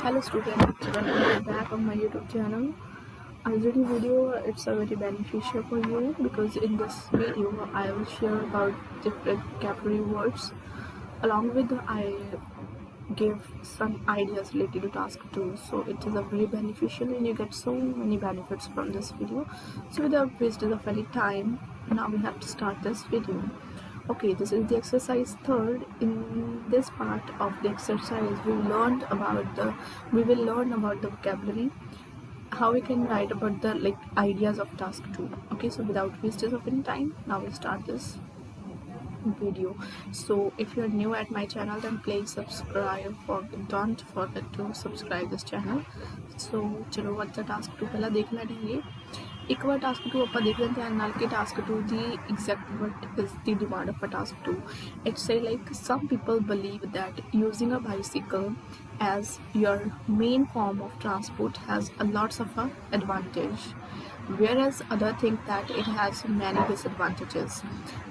Hello students, welcome back on my YouTube channel. As a video, it's a very beneficial for you because in this video I will share about different vocabulary words. Along with I give some ideas related to task 2. So it is a very beneficial and you get so many benefits from this video. So without wasting of any time, now we have to start this video. Okay, this is the exercise 3rd. In this part of the exercise we will learn about the vocabulary, how we can write about the ideas of task 2. Okay, so without wastage of any time, now we start this video. So if you are new at my channel, then please subscribe. Don't forget to subscribe this channel. So चलो what the task 2 पहला देख लेंगे. एक बार task 2 ਆਪਾਂ देख लेते हैं नाल के task 2 the exact what is the demand of a task 2. It say like some people believe that using a bicycle as your main form of transport has a lots of advantage, whereas other think that it has many disadvantages.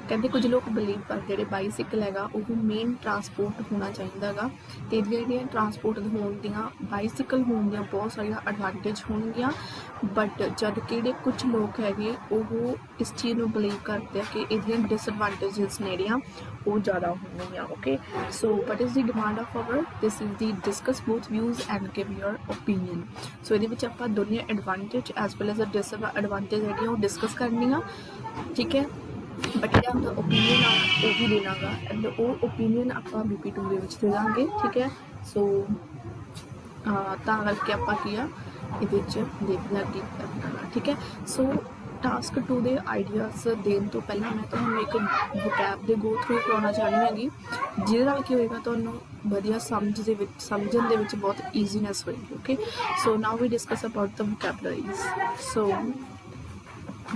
ਕਹਿੰਦੇ ਕੁਝ ਲੋਕ believe ਕਰਦੇ ਜਿਹੜੇ bicycle ਹੈਗਾ ਉਹ main transport ਹੋਣਾ ਚਾਹੀਦਾ ਹੈਗਾ ਅਤੇ ਜਿਹੜੀਆਂ ਟਰਾਂਸਪੋਰਟ ਹੋਣ ਦੀਆਂ ਬਾਈਸਾਈਕਲ ਹੋਣ ਦੀਆਂ ਬਹੁਤ ਸਾਰੀਆਂ ਐਡਵਾਂਟੇਜ ਹੋਣਗੀਆਂ, ਬਟ ਜਦ ਕਿ ਜਿਹੜੇ ਕੁਝ ਲੋਕ ਹੈਗੇ ਉਹ ਇਸ ਚੀਜ਼ ਨੂੰ ਬਲੀਵ ਕਰਦੇ ਆ ਕਿ ਇਹਦੀਆਂ ਡਿਸਐਡਵਾਂਟੇਜਸ ਨੇ ਜਿਹੜੀਆਂ ਉਹ ਜ਼ਿਆਦਾ ਹੋਣਗੀਆਂ. Okay, so what is the demand of our this is the discuss both views and give your opinion. So ਇਹਦੇ ਵਿੱਚ ਆਪਾਂ ਦੋਨੇ advantage as well as disadvantage ਜਿਹੜੀਆਂ ਉਹ ਡਿਸਕਸ ਕਰਨੀਆਂ. ਠੀਕ ਹੈ, ਬਟ ਜਿਹੜਾ ਆਪਣਾ ਓਪੀਨੀਅਨ ਆ ਉਹ ਵੀ ਦੇਣਾ ਗਾ ਐਂਡ ਉਹ ਓਪੀਨੀਅਨ ਆਪਾਂ BP2 ਦੇ ਵਿੱਚ ਦੇ ਦਾਂਗੇ. ਠੀਕ ਹੈ, ਸੋ ਤਾਂ ਕਰਕੇ ਆਪਾਂ ਕੀ ਆ ਇਹਦੇ 'ਚ ਦੇਖਣਾ ਕੀ ਕਰਨਾ ਗਾ. ਠੀਕ ਹੈ, ਸੋ ਟਾਸਕ 2 ਦੇ ਆਈਡੀਆਜ਼ ਦੇਣ ਤੋਂ ਪਹਿਲਾਂ ਮੈਂ ਤੁਹਾਨੂੰ ਇੱਕ ਵੋਕੈਬ ਦੇ ਗੋ ਥਰੂ ਕਰਾਉਣਾ ਚਾਹੁੰਦੀ ਹੈਗੀ, ਜਿਹਦੇ ਨਾਲ ਕੀ ਹੋਏਗਾ ਤੁਹਾਨੂੰ ਵਧੀਆ ਸਮਝਣ ਦੇ ਵਿੱਚ ਬਹੁਤ ਈਜ਼ੀਨੈਸ ਹੋਏਗੀ. Okay, so now we discuss about the vocabularies. So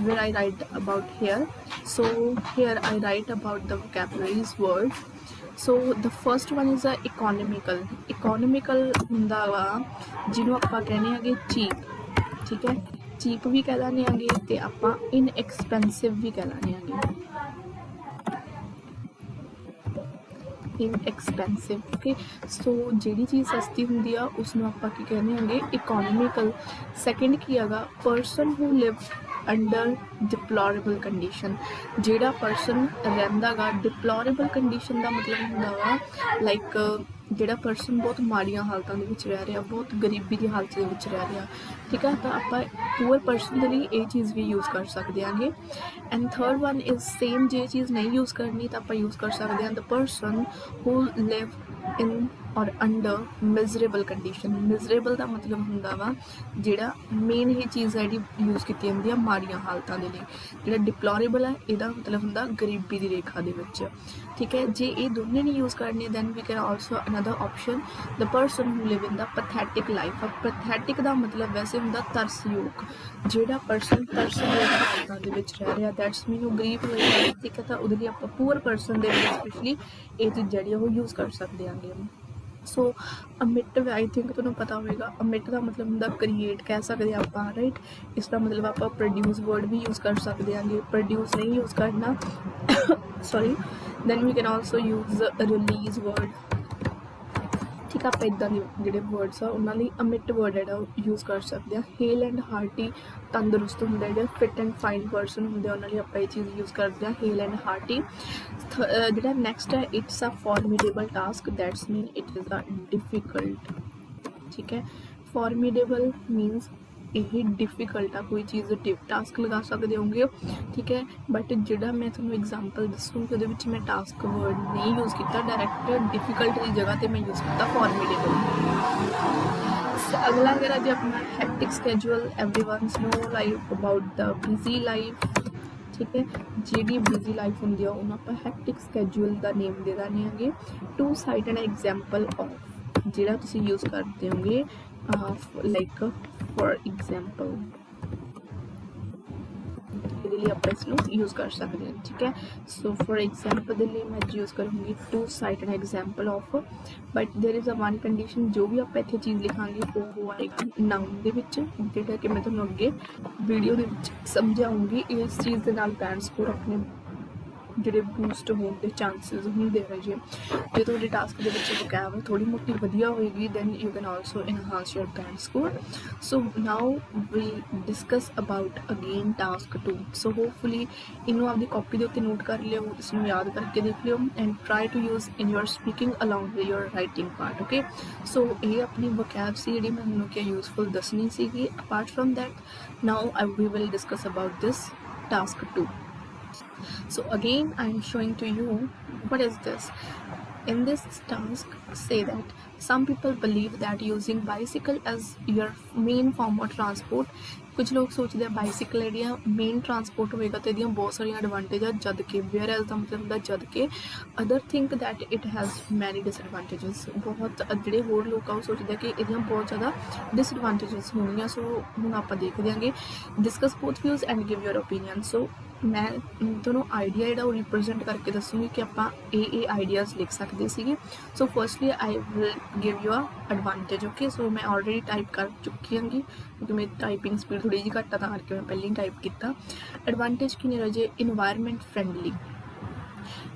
where I write about here. So here I write about the vocabularies word. So the first one is economical. Economical ਹੁੰਦਾ ਵਾ ਜਿਹਨੂੰ ਆਪਾਂ ਕਹਿੰਦੇ ਹੈਗੇ cheap. ਠੀਕ ਹੈ, cheap ਵੀ ਕਹਿ ਦਿੰਦੇ ਹੈਗੇ ਅਤੇ ਆਪਾਂ inexpensive ਵੀ ਕਹਿ ਦਿੰਦੇ ਹੈਗੇ. inexpensive. okay, so ਜਿਹੜੀ ਚੀਜ਼ ਸਸਤੀ ਹੁੰਦੀ ਆ ਉਸਨੂੰ ਆਪਾਂ ਕੀ ਕਹਿੰਦੇ ਹੈਗੇ economical. second ਕੀ ਹੈਗਾ person who live under deplorable condition. ਜਿਹੜਾ person ਰਹਿੰਦਾ ਗਾ deplorable condition ਦਾ ਮਤਲਬ ਹੁੰਦਾ ਵਾ ਲਾਈਕ ਜਿਹੜਾ ਪਰਸਨ ਬਹੁਤ ਮਾੜੀਆਂ ਹਾਲਤਾਂ ਦੇ ਵਿੱਚ ਰਹਿ ਰਿਹਾ, ਬਹੁਤ ਗਰੀਬੀ ਦੀ ਹਾਲਤ ਦੇ ਵਿੱਚ ਰਹਿ ਰਿਹਾ. ਠੀਕ ਹੈ, ਤਾਂ ਆਪਾਂ ਪੂਅਰ ਪਰਸਨ ਦੇ ਲਈ ਇਹ ਚੀਜ਼ ਵੀ ਯੂਜ਼ ਕਰ ਸਕਦੇ ਹਾਂਗੇ. And third one is same, ਜੇ ਚੀਜ਼ ਨਹੀਂ ਯੂਜ਼ ਕਰਨੀ ਤਾਂ ਆਪਾਂ ਯੂਜ਼ ਕਰ ਸਕਦੇ ਹਾਂ ਦ ਪਰਸਨ ਹੂ ਲਿਵ ਇਨ ਔਰ ਅੰਡਰ ਮਿਜ਼ਰੇਬਲ ਕੰਡੀਸ਼ਨ. ਮਿਜ਼ਰੇਬਲ ਦਾ ਮਤਲਬ ਹੁੰਦਾ ਵਾ ਜਿਹੜਾ ਮੇਨ ਇਹ ਚੀਜ਼ ਹੈ ਜਿਹੜੀ ਯੂਜ਼ ਕੀਤੀ ਜਾਂਦੀ ਆ ਮਾੜੀਆਂ ਹਾਲਤਾਂ ਦੇ ਲਈ. ਜਿਹੜਾ ਡਿਪਲੋਰੇਬਲ ਹੈ ਇਹਦਾ ਮਤਲਬ ਹੁੰਦਾ ਗਰੀਬੀ ਦੀ ਰੇਖਾ ਦੇ ਵਿੱਚ. ਠੀਕ ਹੈ, ਜੇ ਇਹ ਦੋਨੇ ਨਹੀਂ ਯੂਜ਼ ਕਰਨੇ then we can also another option the person who live in the pathetic life. Pathetic ਦਾ ਮਤਲਬ ਵੈਸੇ ਹੁੰਦਾ ਤਰਸਯੋਗ. ਜਿਹੜਾ ਪਰਸਨ ਤਰਸਯੋਗ ਹਾਲਤਾਂ ਦੇ ਵਿੱਚ ਰਹਿ ਰਿਹਾ ਦੈਟਸ ਮੀਨ ਉਹ ਗਰੀਬ ਹੋਏਗਾ. ਠੀਕ ਹੈ, ਤਾਂ ਉਹਦੇ ਲਈ ਆਪਾਂ ਪੂਅਰ ਪਰਸਨ ਦੇ ਲਈ ਸਪੈਸ਼ਲੀ ਇਹ ਚੀਜ਼ ਜਿਹੜੀ ਉਹ ਯੂਜ਼ ਕਰ ਸਕਦੇ ਹਾਂਗੇ. ਸੋ ਅਮਿਟ ਆਈ ਥਿੰਕ ਤੁਹਾਨੂੰ ਪਤਾ ਹੋਵੇਗਾ, ਅਮਿਟ ਦਾ ਮਤਲਬ ਹੁੰਦਾ ਕ੍ਰੀਏਟ ਕਹਿ ਸਕਦੇ ਹਾਂ ਆਪਾਂ, ਰਾਈਟ. ਇਸ ਦਾ ਮਤਲਬ ਆਪਾਂ ਪ੍ਰੋਡਿਊਸ ਵਰਡ ਵੀ ਯੂਜ਼ ਕਰ ਸਕਦੇ ਹਾਂਗੇ. ਪ੍ਰੋਡਿਊਸ ਨਹੀਂ ਯੂਜ਼ ਕਰਨਾ sorry, then we can also use release word. ਠੀਕ ਆ, ਆਪਾਂ ਇੱਦਾਂ ਦੇ ਜਿਹੜੇ ਵਰਡਸ ਆ ਉਹਨਾਂ ਲਈ ਅਮਿਟ ਵਰਡ ਜਿਹੜਾ ਉਹ ਯੂਜ਼ ਕਰ ਸਕਦੇ ਹਾਂ. ਹੇਲ ਐਂਡ ਹਾਰਟੀ ਤੰਦਰੁਸਤ ਹੁੰਦਾ, ਜਿਹੜੇ ਫਿਟ ਐਂਡ ਫਾਈਨ ਪਰਸਨ ਹੁੰਦੇ ਉਹਨਾਂ ਲਈ ਆਪਾਂ ਇਹ ਚੀਜ਼ ਯੂਜ਼ ਕਰਦੇ ਹਾਂ ਹੇਲ ਐਂਡ ਹਾਰਟੀ. ਜਿਹੜਾ ਨੈਕਸਟ ਹੈ it's a formidable task, that's mean it is a difficult. ਠੀਕ ਹੈ, ਫੋਰਮੀਡੇਬਲ ਮੀਨਸ ਇਹ ਡਿਫੀਕਲਟ ਆ, ਕੋਈ ਚੀਜ਼ ਟਾਸਕ ਲਗਾ ਸਕਦੇ ਹੋਗੇ. ਠੀਕ ਹੈ, ਬਟ ਜਿਹੜਾ ਮੈਂ ਤੁਹਾਨੂੰ ਐਗਜ਼ਾਮਪਲ ਦੱਸੂੰਗੀ ਉਹਦੇ ਵਿੱਚ ਮੈਂ ਟਾਸਕ ਵਰਡ ਨਹੀਂ ਯੂਜ਼ ਕੀਤਾ, ਡਾਇਰੈਕਟ ਡਿਫੀਕਲਟ ਦੀ ਜਗ੍ਹਾ 'ਤੇ ਮੈਂ ਯੂਜ਼ ਕੀਤਾ ਫੋਰਮੀਡੇਬਲ. ਅਗਲਾ ਹੈਗਾ ਜੇ ਆਪਣਾ hectic schedule. Everyone's know like about the busy life. ਠੀਕ ਹੈ, ਜਿਹੜੀ ਬਿਜ਼ੀ ਲਾਈਫ ਹੁੰਦੀ ਆ ਉਹਨੂੰ ਆਪਾਂ ਹੈਕਟਿਕ ਸਕੈਜੂਅਲ ਦਾ ਨੇਮ ਦੇ ਦਿੰਦੇ ਹੈਗੇ. To cite and example of ਜਿਹੜਾ ਤੁਸੀਂ ਯੂਜ਼ ਕਰਦੇ ਹੋਗੇ ਲਾਈਕ ਫॉर एग्जाम्पल ਇਹਦੇ ਲਈ ਆਪਾਂ ਇਸ ਨੂੰ ਯੂਜ਼ ਕਰ ਸਕਦੇ ਹਾਂ. ਠੀਕ ਹੈ, ਸੋ ਫॉर एग्जाम्पल ਦੇ ਲਈ ਮੈਂ ਯੂਜ਼ ਕਰੂੰਗੀ to cite and example of, but there is a one condition. ਜੋ ਵੀ ਆਪਾਂ ਇੱਥੇ ਚੀਜ਼ ਲਿਖਾਂਗੇ ਉਹ ਆਏਗਾ ਨਾਊਨ ਦੇ ਵਿੱਚ, ਜਿਹੜਾ ਕਿ ਮੈਂ ਤੁਹਾਨੂੰ ਅੱਗੇ ਵੀਡੀਓ ਦੇ ਵਿੱਚ ਸਮਝਾਉਂਗੀ. ਇਸ ਚੀਜ਼ ਦੇ ਨਾਲ ਬੈਂਡ ਸਕੋਰ ਆਪਣੇ ਜਿਹੜੇ ਬੂਸਟ ਹੋਣ ਦੇ ਚਾਂਸਿਸ ਹੁੰਦੇ ਹੈ ਜੀ। ਜੇ ਤੁਹਾਡੇ ਟਾਸਕ ਦੇ ਵਿੱਚ ਵੋਕੈਬ ਥੋੜੀ ਮੋਟੀ ਵਧੀਆ ਹੋਏਗੀ then you can also enhance your band score. So now we discuss about again task 2। So hopefully ਇਹਨੂੰ ਆਪਦੀ ਕਾਪੀ ਦੇ ਉੱਤੇ ਨੋਟ ਕਰ ਲਿਓ, ਇਸਨੂੰ ਯਾਦ ਕਰਕੇ ਦੇਖ ਲਿਓ and try to use in your speaking along with your writing part. Okay, so ਇਹ ਆਪਣੀ ਵੋਕੈਬ ਸੀ ਜਿਹੜੀ ਮੈਂ ਤੁਹਾਨੂੰ ਕਿ ਯੂਜ਼ਫੁਲ ਦੱਸਣੀ ਸੀਗੀ। Apart from that now we will discuss about this task 2. So again I am showing to you what is this. In this task say that some people believe that using bicycle as your main form of transport, ਕੁਝ ਲੋਕ ਸੋਚਦੇ ਆ bicycle ਜਿਹੜੀ ਆ main transport ਹੋਏਗਾ ਤੇ ਇਹਦੀਆਂ ਬਹੁਤ ਸਾਰੀਆਂ ਐਡਵਾਂਟੇਜ ਆ, ਜਦ ਕਿ ਵੇਅਰ ਐਜ਼ ਦਾ ਮਤਲਬ ਹੁੰਦਾ ਜਦ ਕਿ other think that it has ਮੈਨੀ ਡਿਸਐਡਵਾਂਟੇਜਸ। ਬਹੁਤ ਜਿਹੜੇ ਹੋਰ ਲੋਕ ਆ ਉਹ ਸੋਚਦੇ ਆ ਕਿ ਇਹਦੀਆਂ ਬਹੁਤ ਜ਼ਿਆਦਾ ਡਿਸਐਡਵਾਂਟੇਜਸ ਹੋਣਗੀਆਂ। ਸੋ ਹੁਣ ਆਪਾਂ ਦੇਖ ਦਿਆਂਗੇ, discuss both views and give your opinion. So ਮੈਂ ਤੁਹਾਨੂੰ ਆਈਡੀਆ ਜਿਹੜਾ ਉਹ ਰਿਪਰੈਜ਼ੈਂਟ ਕਰਕੇ ਦੱਸੂਗੀ ਕਿ ਆਪਾਂ ਇਹ ਆਈਡੀਆਜ਼ ਲਿਖ ਸਕਦੇ ਸੀਗੇ। So firstly I will give you a advantage. Okay, so ਮੈਂ ਆਲਰੇਡੀ ਟਾਈਪ ਕਰ ਚੁੱਕੀ ਹਾਂਗੀ ਕਿਉਂਕਿ ਮੇਰੀ ਟਾਈਪਿੰਗ ਸਪੀਡ ਥੋੜੀ ਜਿਹੀ ਘੱਟ ਆ ਤਾਂ ਕਰਕੇ ਮੈਂ ਪਹਿਲਾਂ ਹੀ ਟਾਈਪ ਕੀਤਾ। ਐਡਵਾਂਟੇਜ ਕੀ ਨੇ ਰਾਜੇ? Environment friendly.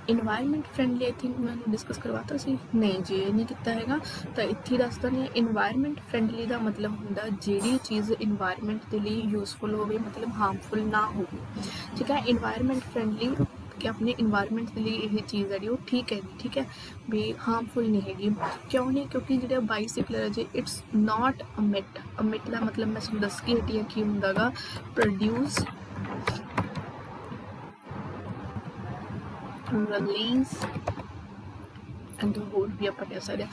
Environment friendly I think ਮੈਨੂੰ ਡਿਸਕਸ ਕਰਵਾਤਾ ਸੀ, ਨਹੀਂ ਜੀ ਇਹ ਨਹੀਂ ਕੀਤਾ ਹੈਗਾ, ਤਾਂ ਇੱਥੇ ਦੱਸ ਦਿੰਦੇ ਹਾਂ। ਇਨਵਾਇਰਮੈਂਟ ਫਰੈਂਡਲੀ ਦਾ ਮਤਲਬ ਹੁੰਦਾ ਜਿਹੜੀ ਚੀਜ਼ ਇਨਵਾਇਰਮੈਂਟ ਦੇ ਲਈ ਯੂਜ਼ਫੁਲ ਹੋਵੇ, ਮਤਲਬ ਹਾਰਮਫੁਲ ਨਾ ਹੋਵੇ। ਠੀਕ ਹੈ, ਇਨਵਾਇਰਮੈਂਟ ਫਰੈਂਡਲੀ ਕਿ ਆਪਣੇ ਇਨਵਾਇਰਮੈਂਟ ਦੇ ਲਈ ਇਹ ਚੀਜ਼ ਜਿਹੜੀ ਉਹ ਠੀਕ ਹੈਗੀ, ਠੀਕ ਹੈ ਵੀ ਹਾਰਮਫੁਲ ਨਹੀਂ ਹੈਗੀ। ਕਿਉਂ ਨਹੀਂ? ਕਿਉਂਕਿ ਜਿਹੜਾ ਬਾਈਸਿਕਲ ਹੈ ਜੀ ਇਟਸ ਨਾਟ ਅਮਿਟ। ਅਮਿਟ ਦਾ ਮਤਲਬ ਮੈਂ ਤੁਹਾਨੂੰ ਦੱਸ ਕੇ ਹਟੀ ਹਾਂ ਕੀ ਹੁੰਦਾ ਗਾ, ਪ੍ਰੋਡਿਊਸ, release and ਹੋਰ ਵੀ ਆਪਾਂ ਕਹਿ ਸਕਦੇ ਹਾਂ।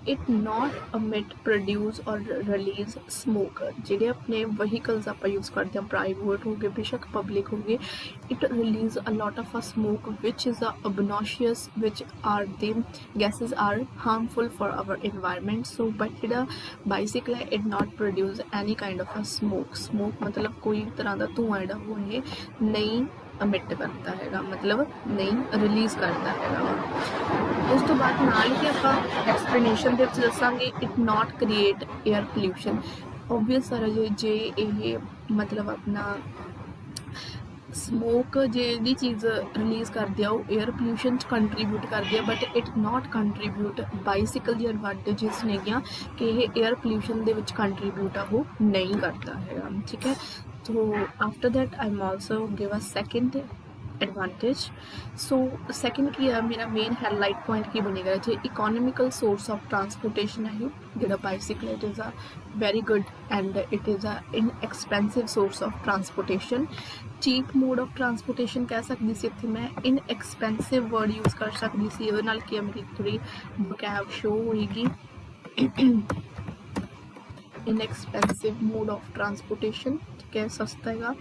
ਇਟ ਨਾਟ ਅਮਿਟ, ਪ੍ਰੋਡਿਊਸ ਔਰ ਰਿਲੀਜ਼ ਸਮੋਕ। ਜਿਹੜੇ ਆਪਣੇ ਵਹੀਕਲਸ ਆਪਾਂ ਯੂਜ਼ ਕਰਦੇ ਹਾਂ, ਪ੍ਰਾਈਵੇਟ ਹੋ ਗਏ ਬੇਸ਼ੱਕ ਪਬਲਿਕ ਹੋ ਗਏ, it release a lot of a smoke which is a obnoxious, which are the gases are harmful for our environment. So but ਜਿਹੜਾ ਬਾਈਸਿਕਲ ਹੈ it not produce any kind of a smoke. Smoke ਮਤਲਬ ਕੋਈ ਤਰ੍ਹਾਂ ਦਾ ਧੂੰਆਂ ਜਿਹੜਾ ਉਹ ਇਹ ਨਹੀਂ ਅਮਿਟ ਕਰਦਾ ਹੈਗਾ, ਮਤਲਬ ਨਹੀਂ ਰਿਲੀਜ਼ ਕਰਦਾ ਹੈਗਾ। ਉਸ ਤੋਂ ਬਾਅਦ ਨਾਲ ਹੀ ਆਪਾਂ ਐਕਸਪਲੇਨੇਸ਼ਨ ਦੇ ਵਿੱਚ ਦੱਸਾਂਗੇ it not create air pollution. Obvious ਸਾਰਾ ਜੇ ਇਹ ਮਤਲਬ ਆਪਣਾ ਸਮੋਕ ਜਿਹੜੀ ਚੀਜ਼ ਰਿਲੀਜ਼ ਕਰਦੇ ਆ ਉਹ ਏਅਰ ਪੋਲਿਊਸ਼ਨ 'ਚ ਕੰਟਰੀਬਿਊਟ ਕਰਦੇ ਆ, but it not contribute. Bicycle the advantages ਨੇਗੀਆਂ ਕਿ ਇਹ ਏਅਰ ਪੋਲਿਊਸ਼ਨ ਦੇ ਵਿੱਚ ਕੰਟਰੀਬਿਊਟ ਆ ਉਹ ਨਹੀਂ ਕਰਦਾ ਹੈਗਾ, ਠੀਕ ਹੈ। So after that I'm also give a second advantage. So second ਕੀ ਆ ਮੇਰਾ ਮੇਨ ਹਾਈਲਾਈਟ ਪੁਆਇੰਟ ਕੀ ਬਣੇਗਾ ਜੀ? ਇਕੋਨੋਮਿਕਲ ਸੋਰਸ ਆਫ ਟਰਾਂਸਪੋਰਟੇਸ਼ਨ ਹੈ ਜਿਹੜਾ bicycle, it is a very good and it is a inexpensive source of transportation. Cheap mode of transportation ਕਹਿ ਸਕਦੀ ਸੀ ਇੱਥੇ ਮੈਂ, ਇਨਐਕਸਪੈਂਸਿਵ ਵਰਡ ਯੂਜ਼ ਕਰ ਸਕਦੀ ਸੀ। ਉਹਦੇ ਨਾਲ ਕੀ ਮੇਰੀ ਥੋੜੀ ਵੋਕੈਬ ਸ਼ੋ ਹੋਏਗੀ। ਇਨਐਕਸਪੈਂਸਿਵ ਮੋਡ ਆਫ ਟਰਾਂਸਪੋਰਟੇਸ਼ਨ, ਠੀਕ ਹੈ, ਸਸਤਾ ਹੈਗਾ।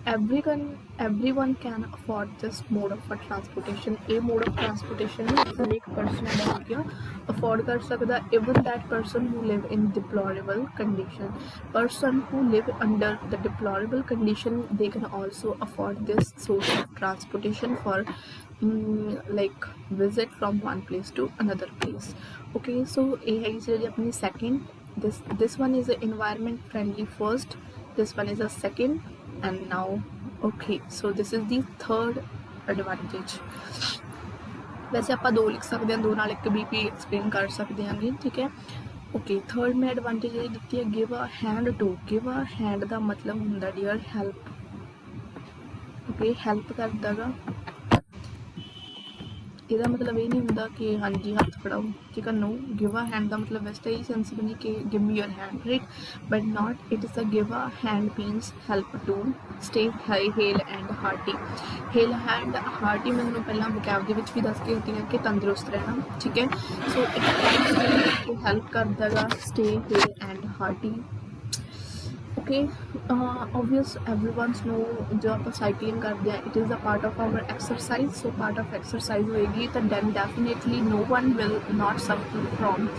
everyone can afford this mode of transportation। ਇਹ mode of transportation ਹਰ ਇੱਕ person ਜਿਹੜਾ ਹੋ ਗਿਆ ਅਫੋਰਡ ਕਰ ਸਕਦਾ। even that person who live in deplorable condition, person who live under the deplorable condition, they can also afford this source of transportation for like visit from one place to another place। okay, so ਇਹ ਹੈਗੀ ਜਿਹੜੀ ਆਪਣੀ second। this one is environment friendly first, this one is a second, and now okay, so this is the third advantage। ਵੈਸੇ ਆਪਾਂ ਦੋ ਲਿਖ ਸਕਦੇ ਹਾਂ, ਦੋ ਨਾਲ ਇੱਕ ਵੀ ਐਕਸਪਲੇਨ ਕਰ ਸਕਦੇ ਹਾਂਗੇ, ਠੀਕ ਹੈ। ਓਕੇ, ਥਰਡ ਮੈਂ ਐਡਵਾਂਟੇਜ ਇਹ ਦਿੱਤੀ ਹੈ give a hand to. Give a hand ਦਾ ਮਤਲਬ ਹੁੰਦਾ ਡੀਅਰ ਹੈਲਪ। ਓਕੇ, ਹੈਲਪ ਕਰਦਾ ਗਾ, ਇਹਦਾ ਮਤਲਬ ਇਹ ਨਹੀਂ ਹੁੰਦਾ ਕਿ ਹਾਂਜੀ ਹੱਥ ਫੜਾਓ, ਠੀਕ ਹੈ। ਨੋ, ਗਿਵ ਅ ਹੈਂਡ ਦਾ ਮਤਲਬ ਵੈਸੇ ਤਾਂ ਇਹ ਸੈਂਸ ਬਣੀ ਕਿ give me your hand, right, but not. It is a give a hand means help to stay hale and hearty. Hale and hearty ਮੈਨੂੰ ਪਹਿਲਾਂ ਵੋਕੈਬ ਦੇ ਵਿੱਚ ਵੀ ਦੱਸ ਕੇ ਹਟੀ ਹਾਂ ਕਿ ਤੰਦਰੁਸਤ ਰਹਿਣਾ, ਠੀਕ ਹੈ। ਸੋ ਇਟ ਹੈਲਪ ਕਰਦਾ ਗਾ stay hale and hearty. okay, obvious everyone's know जो आप cycling करते हैं it is a part of our exercise। so part of exercise होएगी तो then definitely no one will not suffer from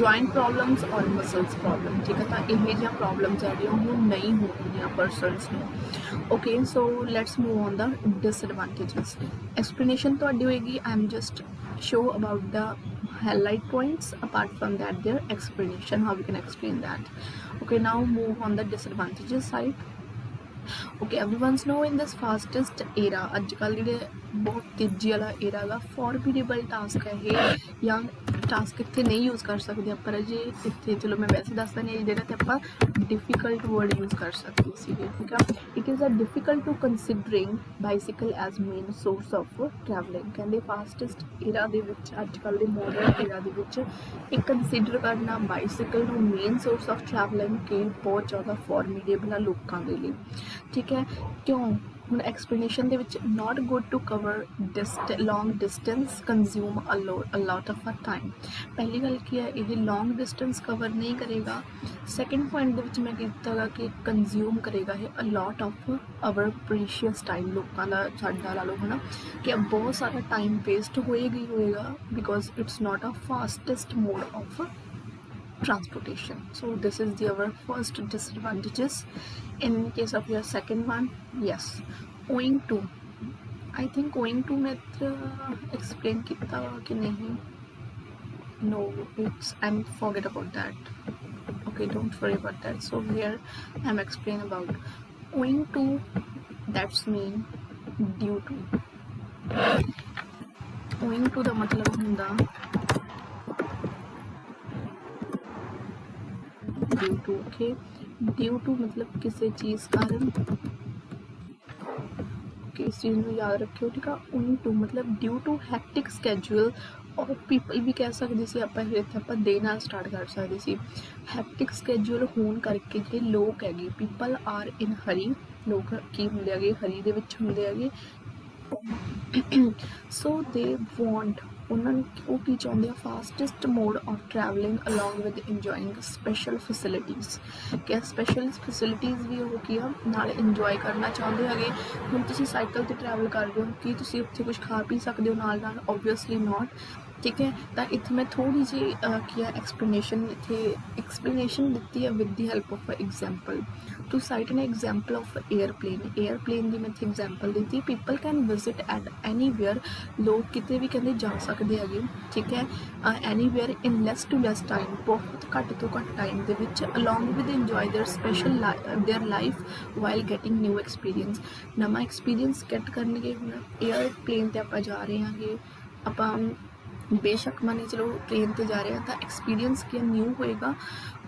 joint problems or muscles problem, ठीक है। तो ਇਹ ਜਿਹੀਆਂ problems ਜਿਹੜੀਆਂ ਉਹ ਨਹੀਂ ਹੋਣਗੀਆਂ persons ਨੂੰ। okay, so let's move on the disadvantages। explanation ਤੁਹਾਡੀ ਹੋਏਗੀ, I am just show about the highlight points, apart from that their explanation how we can explain that। okay, now move on the disadvantages side। Okay everyone's no in this fastest era अजकल जिहड़े बहुत तेजी वाला era गा फॉरमिडेबल task है ये या task इत्थे नहीं यूज़ कर सकते पर अजे इत्थे चलो मैं वैसे दस दी जिहड़ा ते आपां डिफिकल्ट वर्ड यूज़ कर सकते सीगे ठीक है। It is a difficult to considering bicycle as main source of travelling कहते फास्टेस्ट एरा दे विच अजकल दे मॉडर्न एरा दे विच एक कंसिडर करना बाइसिकल नूं मेन सोर्स ऑफ ट्रैवलिंग के बहुत ज़्यादा फॉरमिडेबल है लोगों के लिए ठीक है। क्यों ਹੁਣ एक्सप्लेनेशन ਦੇ ਵਿੱਚ not good to cover long distance consume a lot of time पहली गल की है ये लॉन्ग डिस्टेंस कवर नहीं करेगा। सैकेंड पॉइंट ਦੇ ਵਿੱਚ मैं कीता कि कंज्यूम करेगा ये अ lot of our precious time लोगों का साडा ला लो है ना कि अब बहुत सारा टाइम वेस्ट होएगा ही होएगा because it's not a fastest mode of transportation. So this is the our first disadvantages. In case of your second one, yes, owing to I think owing to मैं explain किया कि नहीं no it's I'm forget about that okay don't worry about that. So here I'm explain about owing to that's mean due to owing to the मतलब हुंदा due to okay due to मतलब किसी चीज़ कारण okay इस चीज़ में याद रखियो ठीक है। उन टू मतलब ड्यू टू हैक्टिक स्कैड्यूल और पीपल भी कह सकते सी आप दे नाल स्टार्ट कर सकते सी हैक्टिक स्कैड्यूल होने करके जो लोग है पीपल आर इन हरी लोग की होंगे है हरी दे विच होंगे है सो दे वॉन्ट उन्होंने वो की चाहते हैं fastest mode of travelling along with enjoying special facilities क्या स्पैशल फैसिलिटीज़ भी वो की नाल इंजॉय करना चाहते हैं। हम तुम साइकिल से ट्रैवल कर रहे हो कि तुम उत्थे कुछ खा पी सकते हो नाल नाल ओबवियसली नॉट ठीक है। तो इतने मैं थोड़ी जी क्या एक्सप्लेनेशन इतने एक्सप्लेनेशन दी है with the help of example to cite an example of airplane की मैं इतने एग्जाम्पल दी people can visit at anywhere लोग कितने भी कहते जा सकते हैं ठीक है anywhere in less to less time बहुत घट तो घट टाइम के along with enjoy their special their life while getting new experience नवा एक्सपीरियंस गेट करनगे। हुण एयरप्लेन ते आपां जा रहे हैं आपां बेशक माने चलो ट्रेन पर जा रहे हैं तो एक्सपीरियंस क्या न्यू होएगा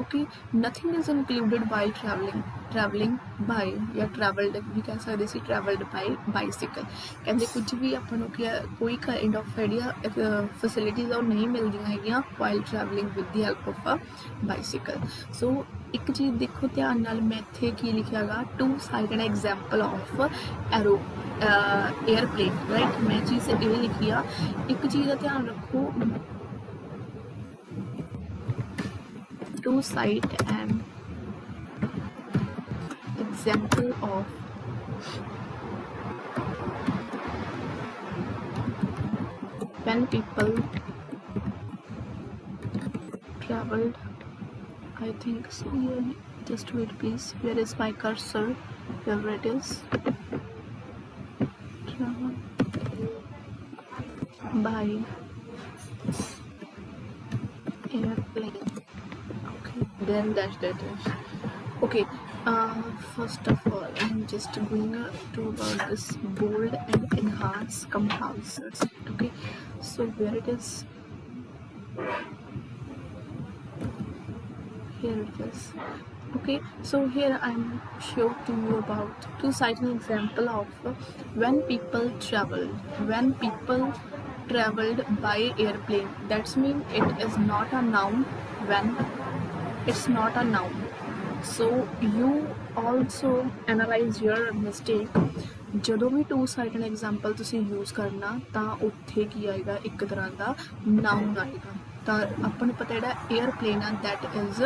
okay. Nothing is included by travelling by या ट्रैवल्ड भी कह सकते सी ट्रैवल्ड बाय बाइसिकल कहते कुछ भी अपन क्या कोई काइंड ऑफ आइडिया फैसिलिटीज़ और नहीं मिलती है while travelling with the help of a bicycle. So एक चीज़ देखो ध्यान नाल मैं इत्थे की लिखा गा to cite an example of airplane right मैं चीज़ ये लिखी आ एक चीज़ का ध्यान रखो to cite an example of when people traveled I think so here just wait please where is my cursor here it is travel by airplane okay then that is okay first of all I'm just going to about this bold and enhanced composers okay so where it is here it is okay so here I'm sure to you about to cite an example of when people traveled by airplane that's mean it is not a noun when it's not a noun so you also analyze your mistake ਜਦੋਂ ਵੀ to cite an example ਤੁਸੀਂ use करना ਤਾਂ ਉੱਥੇ ਕੀ ਆਏਗਾ ਇੱਕ ਤਰ੍ਹਾਂ ਦਾ ਨਾउन ਆਏਗਾ ਤਾਂ ਆਪਾਂ ਨੂੰ ਪਤਾ ਜਿਹੜਾ 에ਅਰਪਲੇਨ ਆ दैट इज़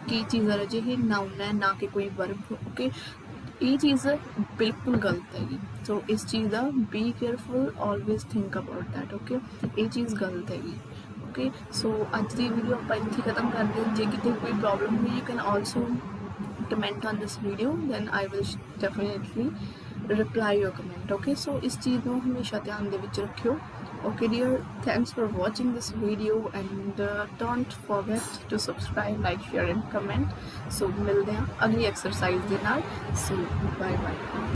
की चीज़ है जी ये नाउन है ना कि कोई वर्ब ओके ये चीज़ बिल्कुल गलत हैगी सो इस चीज़ का be careful always think about that okay ये चीज़ गलत हैगी ओके सो अज की वीडियो आप इत्थे खत्म करते हैं जे कितने कोई प्रॉब्लम हुई you can also comment on this video then I will definitely reply your comment. Okay, so ਇਸ ਚੀਜ਼ ਨੂੰ ਹਮੇਸ਼ਾ ਧਿਆਨ ਦੇ ਵਿੱਚ ਰੱਖਿਓ। Okay dear, thanks for watching this video and don't forget to subscribe, like, share and comment. So ਮਿਲਦੇ ਹਾਂ ਅਗਲੀ ਐਕਸਰਸਾਈਜ਼ ਦੇ ਨਾਲ। So bye bye.